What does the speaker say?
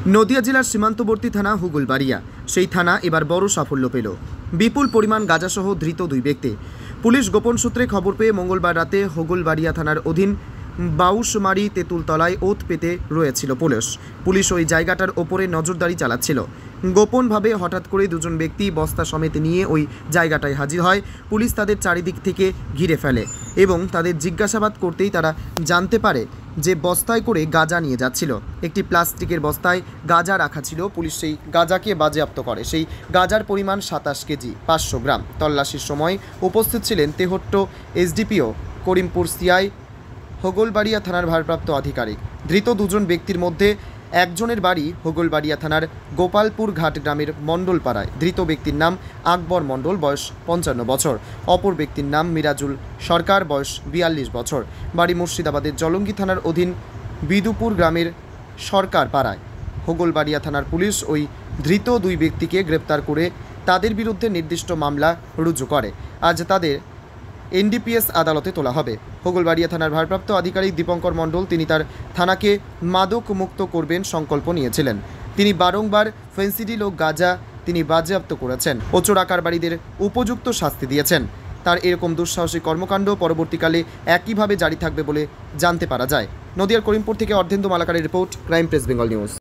নদিয়া জেলার সীমান্তবর্তী থানা হুগলবাড়িয়া। সেই থানা এবার বড় সাফল্য পেল। বিপুল পরিমাণ গাঁজাসহ ধৃত দুই ব্যক্তি। পুলিশ গোপন সূত্রে খবর পেয়ে মঙ্গলবার রাতে হুগলবাড়িয়া থানার অধীন বাউশমারি তেঁতুলতলায় ওত পেতে রয়েছিল পুলিশ ওই জায়গাটার ওপরে নজরদারি চালাচ্ছিল। গোপনভাবে হঠাৎ করে দুজন ব্যক্তি বস্তা সমেত নিয়ে ওই জায়গাটায় হাজির হয়। পুলিশ তাদের চারিদিক থেকে ঘিরে ফেলে এবং তাদের জিজ্ঞাসাবাদ করতেই তারা জানতে পারে যে বস্তায় করে গাঁজা নিয়ে যাচ্ছিল। একটি প্লাস্টিকের বস্তায় গাঁজা রাখা ছিল। পুলিশ সেই গাঁজাকে বাজেয়াপ্ত করে। সেই গাঁজার পরিমাণ 27 কেজি 500 গ্রাম। তল্লাশির সময় উপস্থিত ছিলেন তেহট্ট এসডিপিও করিমপুর সিআই হুগলবাড়িয়া থানার ভারপ্রাপ্ত আধিকারিক। ধৃত দুজন ব্যক্তির মধ্যে একজনের বাড়ি হুগলবাড়িয়া থানার গোপালপুর ঘাট গ্রামের মণ্ডলপাড়ায়। ধৃত ব্যক্তির নাম আকবর মণ্ডল, বয়স 55 বছর। অপর ব্যক্তির নাম মিরাজুল সরকার, বয়স 42 বছর। বাড়ি মুর্শিদাবাদের জলঙ্গি থানার অধীন বিদুপুর গ্রামের সরকার পাড়ায়। হুগলবাড়িয়া থানার পুলিশ ওই ধৃত দুই ব্যক্তিকে গ্রেপ্তার করে তাদের বিরুদ্ধে নির্দিষ্ট মামলা রুজু করে। আজ তাদের এনডিপিএস আদালতে তোলা হবে। হুগলবাড়িয়া থানার ভারপ্রাপ্ত আধিকারিক দীপঙ্কর মণ্ডল তিনি তার থানাকে মাদক মুক্ত করবেন সংকল্প নিয়েছিলেন। তিনি বারংবার ফেন্সিডিল ও গাঁজা তিনি বাজেয়াপ্ত করেছেন ও চোরাকারবারিদের উপযুক্ত শাস্তি দিয়েছেন। তার এরকম দুঃসাহসিক কর্মকাণ্ড পরবর্তীকালে একইভাবে জারি থাকবে বলে জানতে পারা যায়। নদিয়ার করিমপুর থেকে অর্ধেন্দু মালাকারের report, crime press Bengal news.